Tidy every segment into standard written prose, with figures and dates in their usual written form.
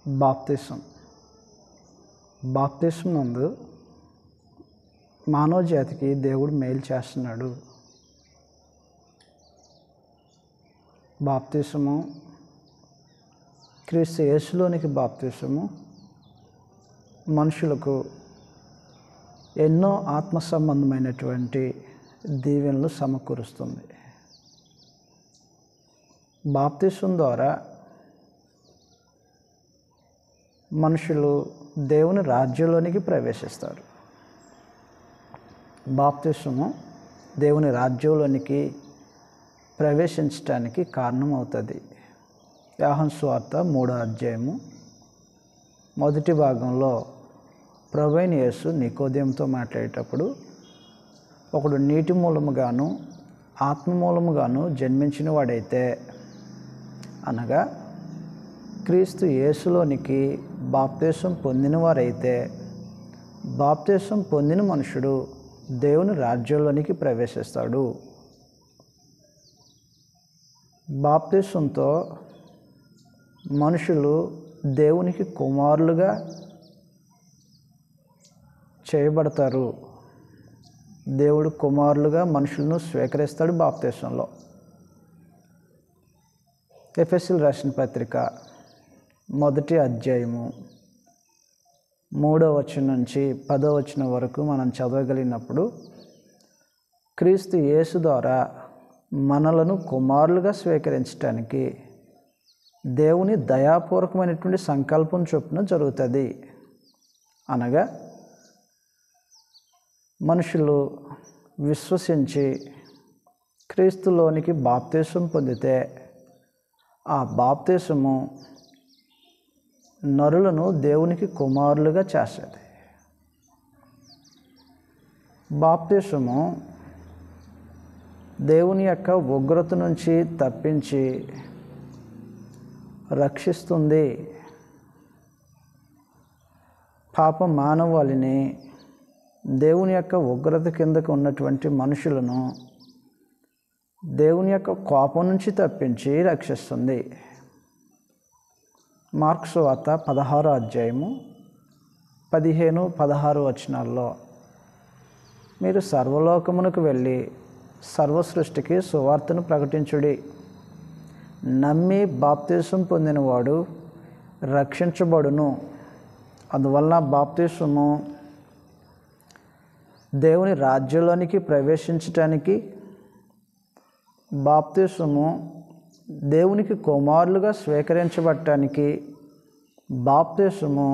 బాప్తిసం నందు మానవ జాతికి దేవుడు మేలు చేస్తున్నాడు. బాప్తిసము క్రీస్తు యేసులోనికి బాప్తిసము మనుషులకు ఎన్నో ఆత్మ సంబంధమైనటువంటి దీవెనలు సమకూరుస్తుంది. బాప్తిసం ద్వారా మనుషులు దేవుని రాజ్యంలోనికి ప్రవేశిస్తారు. బాప్తిసము దేవుని రాజ్యంలోనికి ప్రవేశించడానికి కారణమవుతుంది. యోహాను సువార్త 3వ అధ్యాయము మొదటి భాగంలో ప్రభువైన యేసు నికోదేముతో మాట్లాడేటప్పుడు, ఒకడు నీటి మూలముగాను ఆత్మ మూలముగాను జన్మించిన వాడైతే, అనగా క్రీస్తు యేసులోనికి బాప్తిసం పొందిన వారైతే, బాప్తిసం పొందిన మనుషుడు దేవుని రాజ్యంలోనికి ప్రవేశిస్తాడు. బాప్తిసంతో మనుషులు దేవునికి కుమారులుగా చేయబడతారు. దేవుడు కుమారులుగా మనుషులను స్వీకరిస్తాడు బాప్తిసంలో. ఎఫెసీయులకు రాసిన పత్రిక 1వ అధ్యాయము 3వ వచనం నుంచి 10వ వచనం వరకు మనం చదవగలిగినప్పుడు, క్రీస్తు యేసు ద్వారా మనలను కుమారులుగా స్వీకరించడానికి దేవుని దయాపూర్వకమైనటువంటి సంకల్పం చొప్పున జరుగుతుంది. అనగా మనుషులు విశ్వసించి క్రీస్తులోనికి బాప్తిసం పొందితే, ఆ బాప్తిసము నరులను దేవునికి కుమారులుగా చేస్తుంది. బాప్తిసము దేవుని యొక్క ఉగ్రత నుంచి తప్పించి రక్షిస్తుంది. పాప మానవాళిని, దేవుని యొక్క ఉగ్రత కిందకు ఉన్నటువంటి మనుషులను దేవుని యొక్క కోపం నుంచి తప్పించి రక్షిస్తుంది. మార్కు సువార్త 16వ అధ్యాయము 15, 16 వచనాల్లో, మీరు సర్వలోకమునకు వెళ్ళి సర్వ సృష్టికి సువార్తను ప్రకటించుడి. నమ్మి బాప్తిసం పొందినవాడు రక్షించబడును. అందువలన బాప్తిసము దేవుని రాజ్యంలోనికి ప్రవేశించటానికి, బాప్తిసము దేవునికి కుమారులుగా స్వీకరించబడటానికి, బాప్తిసము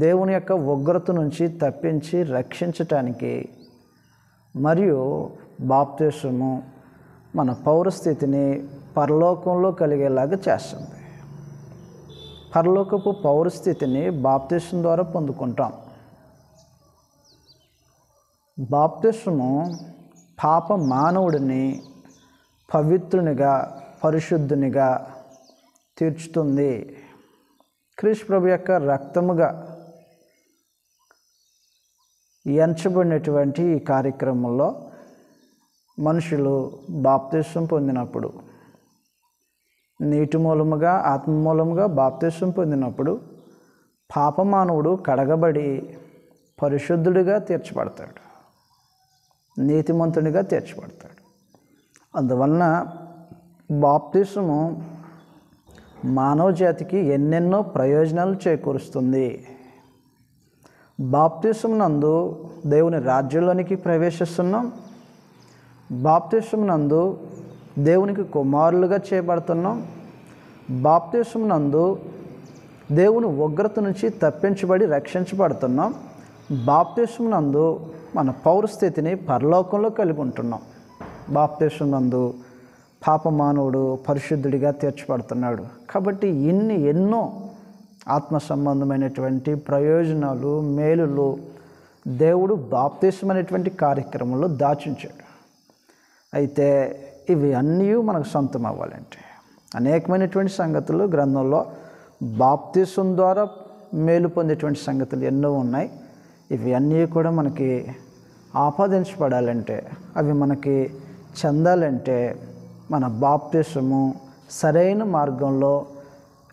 దేవుని యొక్క ఉగ్రత నుంచి తప్పించి రక్షించటానికి, మరియు బాప్తిసము మన పౌరస్థితిని పరలోకంలో కలిగేలాగా చేస్తుంది. పరలోకపు పౌరస్థితిని బాప్తిసం ద్వారా పొందుకుంటాం. బాప్తిసము పాప మానవుడిని పవిత్రునిగా, పరిశుద్ధునిగా తీర్చుతుంది. క్రీస్తు ప్రభు యొక్క రక్తముగా ఎంచబడినటువంటి ఈ కార్యక్రమంలో మనుషులు బాప్తిసం పొందినప్పుడు, నీటి మూలముగా ఆత్మ మూలముగా బాప్తిసం పొందినప్పుడు, పాపమానవుడు కడగబడి పరిశుద్ధుడిగా తీర్చబడతాడు, నీతిమంతునిగా తీర్చబడతాడు. అందువలన బాప్తిసము మానవ జాతికి ఎన్నెన్నో ప్రయోజనాలు చేకూరుస్తుంది. బాప్తిసం నందు దేవుని రాజ్యంలోనికి ప్రవేశిస్తున్నాం. బాప్తిసం నందు దేవునికి కుమారులుగా చేయబడుతున్నాం. బాప్తిసం నందు దేవుని ఉగ్రత నుంచి తప్పించబడి రక్షించబడుతున్నాం. బాప్తిసం నందు మన పౌరస్థితిని పరలోకంలో కలిగి ఉంటున్నాం. బాప్తిసం నందు పాప మానవుడు పరిశుద్ధుడిగా తీర్చబడుతున్నాడు. కాబట్టి ఎన్నో ఆత్మ సంబంధమైనటువంటి ప్రయోజనాలు, మేలులు దేవుడు బాప్తిసం అనేటువంటి కార్యక్రమంలో దాచించాడు. అయితే ఇవి అన్నీ మనకు సొంతం అవ్వాలంటే అనేకమైనటువంటి సంగతులు గ్రంథంలో బాప్తిసం ద్వారా మేలు పొందేటువంటి సంగతులు ఎన్నో ఉన్నాయి. ఇవి అన్నీ కూడా మనకి ఆపాదించబడాలంటే, అవి మనకి చెందాలంటే మన బాప్తిసము సరైన మార్గంలో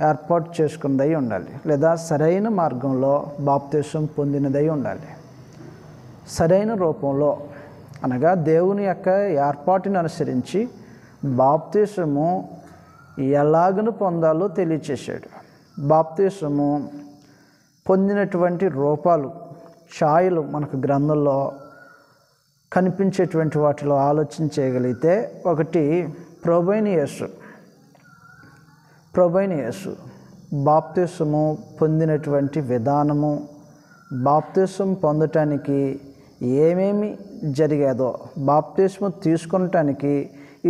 ఏర్పాటు చేసుకున్నదై ఉండాలి, లేదా సరైన మార్గంలో బాప్తీసం పొందినదై ఉండాలి. సరైన రూపంలో అనగా దేవుని యొక్క ఏర్పాటుని అనుసరించి బాప్తీసము ఎలాగను పొందాలో తెలియచేశాడు. బాప్తీసము పొందినటువంటి రూపాలు, ఛాయలు మనకు గ్రంథంలో కనిపించేటువంటి వాటిలో ఆలోచన చేయగలిగితే, ఒకటి ప్రభువైన యేసు బాప్తీసము పొందినటువంటి విధానము, బాప్తీసం పొందటానికి ఏమేమి జరిగేదో, బాప్తీసము తీసుకొనటానికి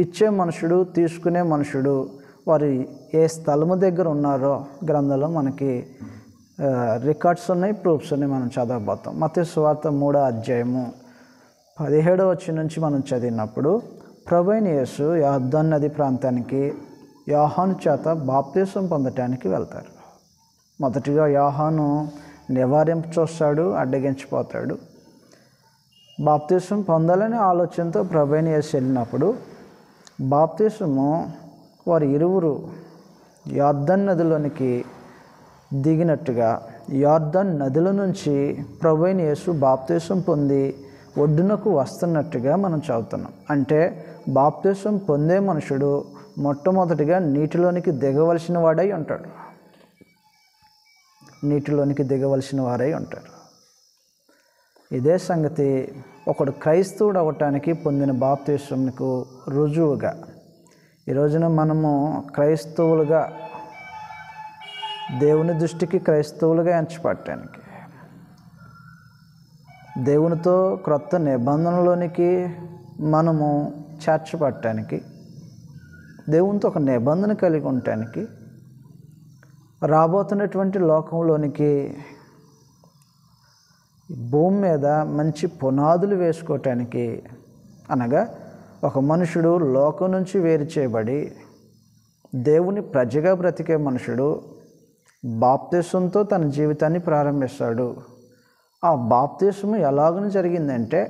ఇచ్చే మనుషుడు, తీసుకునే మనుషుడు వారు ఏ స్థలము దగ్గర ఉన్నారో గ్రంథంలో మనకి రికార్డ్స్ ఉన్నాయి, ప్రూఫ్స్ ఉన్నాయి. మనం చదవబోతాం. మత్తయి సువార్త 3వ అధ్యాయము 17వ వచనం నుంచి మనం చదివినప్పుడు, ప్రభువైన యేసు యొర్దాను నది ప్రాంతానికి యోహాను చేత బాప్తీసం పొందటానికి వెళ్తారు. మొదటిగా యోహాను నివారింప చూస్తాడు, అడ్డగించిపోతాడు. బాప్తీసం పొందాలనే ఆలోచనతో ప్రభువైన యేసు వెళ్ళినప్పుడు బాప్తీసము వారు ఇరువురు యొర్దాను నదిలోనికి దిగినట్టుగా, యొర్దాను నదిలో నుంచి ప్రభువైన యేసు బాప్తీసం పొంది ఒడ్డునకు వస్తున్నట్టుగా మనం చదువుతున్నాం. అంటే బాప్తీసం పొందే మనుషుడు మొట్టమొదటిగా నీటిలోనికి దిగవలసిన వాడై ఉంటాడు. నీటిలోనికి దిగవలసిన వారై ఉంటారు. ఇదే సంగతి ఒకడు క్రైస్తవుడు అవ్వటానికి పొందిన బాప్తీసంకు రుజువుగా ఈ రోజున మనము క్రైస్తవులుగా, దేవుని దృష్టికి క్రైస్తవులుగా ఎంచబడటానికి, దేవునితో క్రొత్త నిబంధనలోనికి మనము చేర్చబడటానికి, దేవునితో ఒక నిబంధన కలిగి ఉండటానికి, రాబోతున్నటువంటి లోకంలోనికి భూమి మీద మంచి పునాదులు వేసుకోవటానికి, అనగా ఒక మనుషుడు లోకం నుంచి వేరు చేయబడి దేవుని ప్రజగా బ్రతికే మనుషుడు బాప్తీసంతో తన జీవితాన్ని ప్రారంభిస్తాడు. ఆ బాప్తీసము ఎలాగని జరిగిందంటే,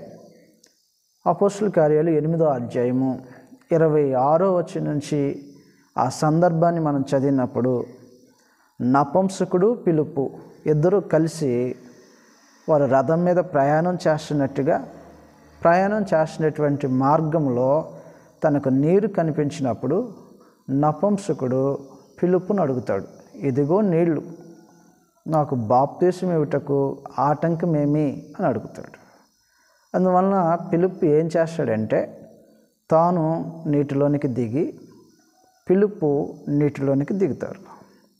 అపోస్తలుల కార్యాలు 8వ అధ్యాయము 26వ వచనం నుంచి ఆ సందర్భాన్ని మనం చదివినప్పుడు, నపుంసకుడు ఫిలిప్పు ఇద్దరు కలిసి వారు రథం మీద ప్రయాణం చేస్తున్నటువంటి మార్గంలో తనకు నీరు కనిపించినప్పుడు నపుంసకుడు ఫిలిప్పును అడుగుతాడు, ఇదిగో నీళ్లు, నాకు బాప్తీసం ఇవ్వటకు ఆటంకమేమి అని అడుగుతాడు. అందువలన ఫిలిప్పు ఏం చేస్తాడంటే, తాను నీటిలోనికి దిగి ఫిలిప్పు నీటిలోనికి దిగుతారు.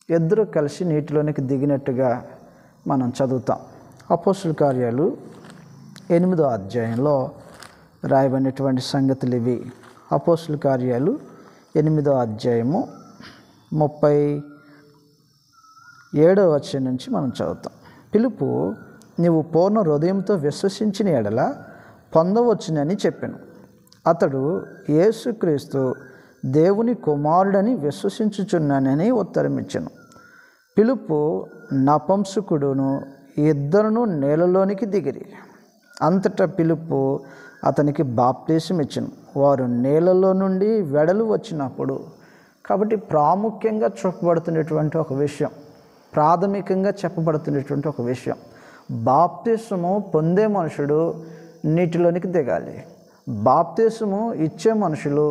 ఇద్దరు కలిసి నీటిలోనికి దిగినట్టుగా మనం చదువుతాం. అపోస్తలుల కార్యాలు 8వ అధ్యాయంలో రాయబడినటువంటి సంగతులు ఇవి. అపోస్తలుల కార్యాలు 8వ అధ్యాయము 37వ వచనం నుంచి మనం చదువుతాం. ఫిలిప్పు, నీవు పూర్ణ హృదయంతో విశ్వసించిన ఎడల పొందవచ్చునని చెప్పాను. అతడు యేసుక్రీస్తు దేవుని కుమారుడని విశ్వసించుచున్నానని ఉత్తరం ఇచ్చాను. ఫిలిప్పు నపుంసకుడును ఇద్దరును నీళ్ళలోనికి దిగిరి. అంతటా ఫిలిప్పు అతనికి బాప్తీసం ఇచ్చాను. వారు నీళ్ళలో నుండి వెడలు వచ్చినప్పుడు, కాబట్టి ప్రాముఖ్యంగా చెప్పబడుతున్నటువంటి ఒక విషయం, ప్రాథమికంగా చెప్పబడుతున్నటువంటి ఒక విషయం, బాప్తీసము పొందే మనుషుడు నీటిలోనికి దిగాలి, బాప్తీసము ఇచ్చే మనుషులు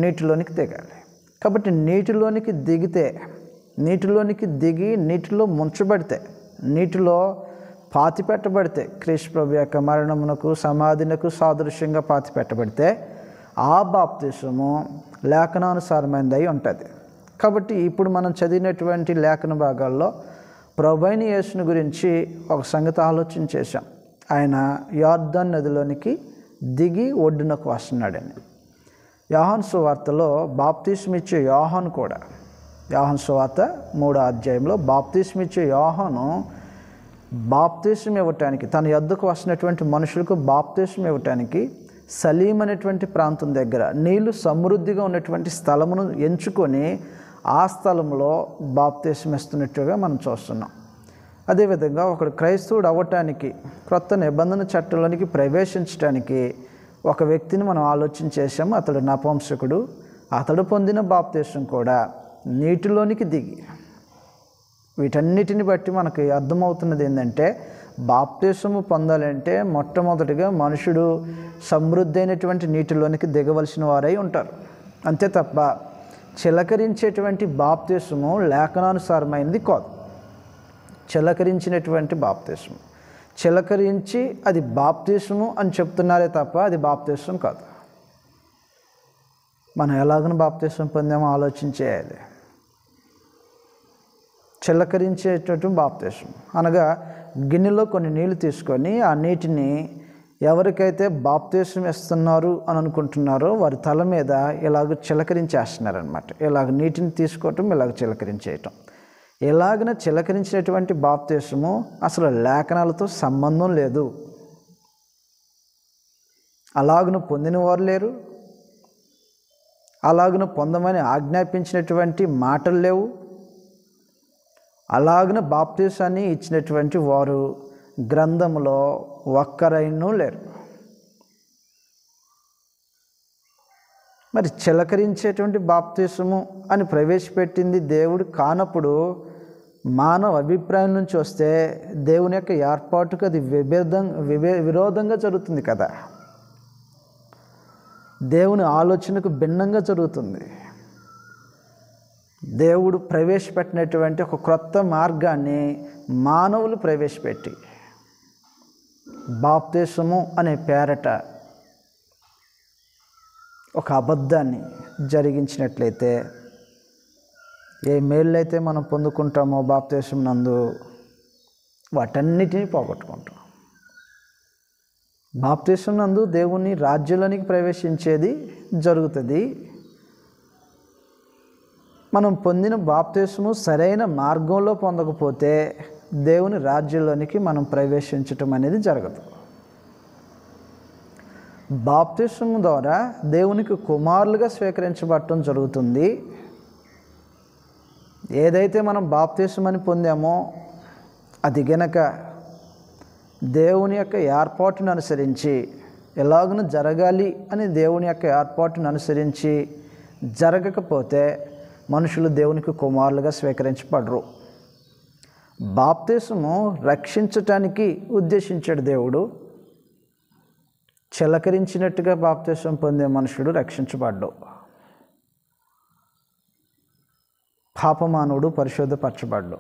నీటిలోనికి దిగాలి. కాబట్టి నీటిలోనికి దిగి నీటిలో ముంచబడితే, నీటిలో పాతిపెట్టబడితే, క్రీస్తు ప్రభు యొక్క మరణమునకు సమాధినకు సాదృశ్యంగా పాతిపెట్టబడితే ఆ బాప్తీసము లేఖనానుసారమైనదై ఉంటుంది. కాబట్టి ఇప్పుడు మనం చదివినటువంటి లేఖన భాగాల్లో ప్రభువైన యేసుని గురించి ఒక సంగతి ఆలోచన చేశాం. ఆయన యొర్దాను నదిలోనికి దిగి ఒడ్డునకు వస్తున్నాడని. యోహాను సువార్తలో బాప్తీసం ఇచ్చే యోహాను కూడా, యోహాను సువార్త 3వ అధ్యాయంలో బాప్తీసం ఇచ్చే యోహాను బాప్తీసం ఇవ్వటానికి, తన యొద్దకు వస్తున్నటువంటి మనుషులకు బాప్తీసం ఇవ్వటానికి సలీం అనేటువంటి ప్రాంతం దగ్గర నీళ్లు సమృద్ధిగా ఉన్నటువంటి స్థలమును ఎంచుకొని ఆ స్థలంలో బాప్తీసం ఇస్తున్నట్టుగా మనం చూస్తున్నాం. అదేవిధంగా ఒకడు క్రైస్తవుడు అవ్వటానికి, క్రొత్త నిబంధన చట్టంలోనికి ప్రవేశించడానికి ఒక వ్యక్తిని మనం ఆలోచన చేశాము. అతడు నపుంసకుడు. అతడు పొందిన బాప్తీసం కూడా నీటిలోనికి దిగి, వీటన్నిటిని బట్టి మనకి అర్థమవుతున్నది ఏంటంటే, బాప్తిసము పొందాలంటే మొట్టమొదటిగా మనుషుడు సమృద్ధి అయినటువంటి నీటిలోనికి దిగవలసిన వారై ఉంటారు. అంతే తప్ప చిలకరించేటువంటి బాప్తిసము లేఖనానుసారమైనది కాదు. చిలకరించినటువంటి బాప్తిసము, చిలకరించి అది బాప్తిసము అని చెప్తున్నారే తప్ప అది బాప్తిసం కాదు. మనం ఎలాగను బాప్తిసం పొందామో ఆలోచించేయాలి. చిలకరించేటటువంటి బాప్తిసం అనగా గిన్నెలో కొన్ని నీళ్లు తీసుకొని ఆ నీటిని ఎవరికైతే బాప్తిసం ఇస్తున్నారు అని అనుకుంటున్నారో వారి తల మీద ఇలాగ చిలకరించేస్తున్నారనమాట. ఇలాగ నీటిని తీసుకోవటం, ఇలాగ చిలకరించేయటం. ఇలాగన చిలకరించినటువంటి బాప్తిసము అసలు లేఖనాలతో సంబంధం లేదు. అలాగను పొందిన వారు లేరు, అలాగను పొందమని ఆజ్ఞాపించినటువంటి మాటలు లేవు, అలాగన బాప్తిసాన్ని ఇచ్చినటువంటి వారు గ్రంథంలో ఒక్కరైనూ లేరు. మరి చిలకరించేటువంటి బాప్తిసము అని ప్రవేశపెట్టింది దేవుడు కానప్పుడు మానవ అభిప్రాయం నుంచి వస్తే దేవుని యొక్క ఏర్పాటుకు అది విరోధంగా జరుగుతుంది కదా. దేవుని ఆలోచనకు భిన్నంగా జరుగుతుంది. దేవుడు ప్రవేశపెట్టినటువంటి ఒక క్రొత్త మార్గాన్ని మానవులు ప్రవేశపెట్టి బాప్తిసము అనే పేరట ఒక అబద్ధాన్ని జరిగించినట్లయితే ఏ మేళ్ళైతే మనం పొందుకుంటామో బాప్తిసం నందు వాటన్నిటినీ పోగొట్టుకుంటాం. బాప్తిసం నందు దేవుని రాజ్యంలోనికి ప్రవేశించేది జరుగుతుంది. మనం పొందిన బాప్తిసము సరైన మార్గంలో పొందకపోతే దేవుని రాజ్యంలోనికి మనం ప్రవేశించటం అనేది జరగదు. బాప్తిసము ద్వారా దేవునికి కుమారులుగా స్వీకరించబడటం జరుగుతుంది. ఏదైతే మనం బాప్తిసం అని పొందామో అది గనక దేవుని యొక్క ఏర్పాటును అనుసరించి ఎలాగనూ జరగాలి అని దేవుని యొక్క ఏర్పాటును అనుసరించి జరగకపోతే మనుషులు దేవునికి కుమారులుగా స్వీకరించబడరు. బాప్తిసము రక్షించటానికి ఉద్దేశించాడు దేవుడు. చిలకరించినట్టుగా బాప్తిసం పొందే మనుషుడు రక్షించబడ్డు. పాపమానవుడు పరిశుద్ధపరచబడ్డు.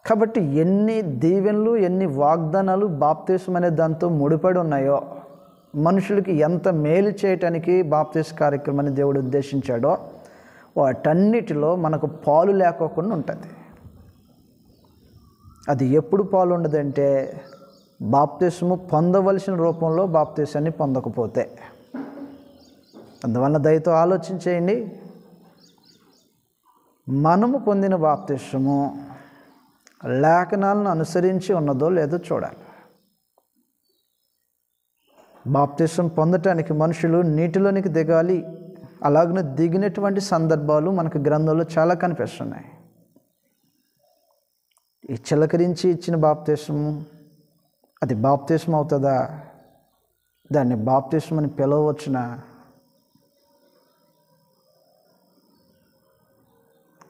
కాబట్టి ఎన్ని దీవెనలు, ఎన్ని వాగ్దానాలు బాప్తిసం అనే దాంతో ముడిపడి ఉన్నాయో, మనుషులకి ఎంత మేలు చేయటానికి బాప్తిస కార్యక్రమాన్ని దేవుడు ఉద్దేశించాడో వాటన్నిటిలో మనకు పాలు లేకోకుండా ఉంటుంది. అది ఎప్పుడు పాలు ఉండదంటే బాప్తిసము పొందవలసిన రూపంలో బాప్తిసాన్ని పొందకపోతే. అందువలన దయతో ఆలోచించేయండి. మనము పొందిన బాప్తిసము లేఖనాలను అనుసరించి ఉన్నదో లేదో చూడాలి. బాప్తిసం పొందటానికి మనుషులు నీటిలోనికి దిగాలి. అలాగనే దిగినటువంటి సందర్భాలు మనకు గ్రంథంలో చాలా కనిపిస్తున్నాయి. ఈ చిలకరించి ఇచ్చిన బాప్తిసము అది బాప్తిసం అవుతుందా? దాన్ని బాప్తిసం అని పిలవచ్చునా?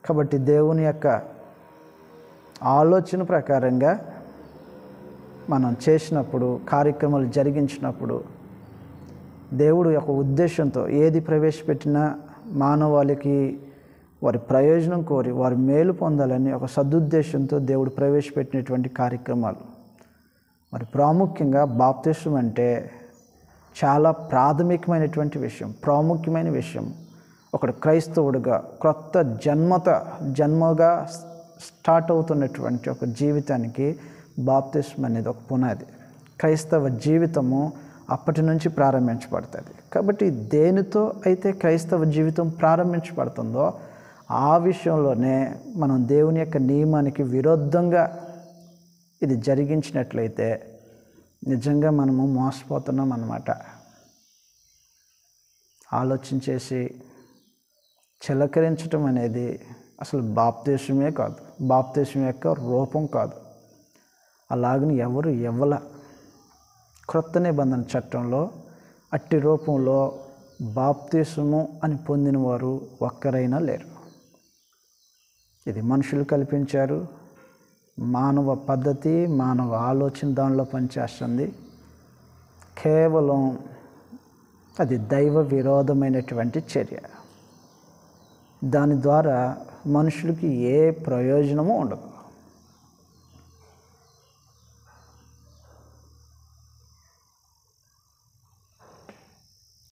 కాబట్టి దేవుని యొక్క ఆలోచన ప్రకారంగా మనం చేసినప్పుడు, కార్యక్రమాలు జరిగించినప్పుడు దేవుడు యొక్క ఉద్దేశంతో ఏది ప్రవేశపెట్టినా మానవాళికి వారి ప్రయోజనం కోరి వారి మేలు పొందాలని ఒక సదుద్దేశంతో దేవుడు ప్రవేశపెట్టినటువంటి కార్యక్రమాలు. మరి ప్రాముఖ్యంగా బాప్తిసం అంటే చాలా ప్రాథమికమైనటువంటి విషయం, ప్రాముఖ్యమైన విషయం. ఒకడు క్రైస్తవుడిగా క్రొత్త జన్మగా స్టార్ట్ అవుతున్నటువంటి ఒక జీవితానికి బాప్తిసం అనేది ఒక పునాది. క్రైస్తవ జీవితము అప్పటి నుంచి ప్రారంభించబడుతుంది. కాబట్టి దేనితో అయితే క్రైస్తవ జీవితం ప్రారంభించబడుతుందో ఆ విషయంలోనే మనం దేవుని యొక్క నియమానికి విరుద్ధంగా ఇది జరిగించినట్లయితే నిజంగా మనము మోసపోతున్నాం అన్నమాట. ఆలోచించేసి చిలకరించటం అనేది అసలు బాప్తిసమే కాదు, బాప్తిసం యొక్క రూపం కాదు. అలాగని ఎవరు ఇవ్వల. క్రొత్త నిబంధన చట్టంలో అట్టి రూపంలో బాప్తిసము అని పొందిన వారు ఒక్కరైనా లేరు. ఇది మనుషులు కల్పించారు. మానవ పద్ధతి, మానవ ఆలోచన దానిలో పనిచేస్తుంది. కేవలం అది దైవ విరోధమైనటువంటి చర్య. దాని ద్వారా మనుషులకి ఏ ప్రయోజనము ఉండదు.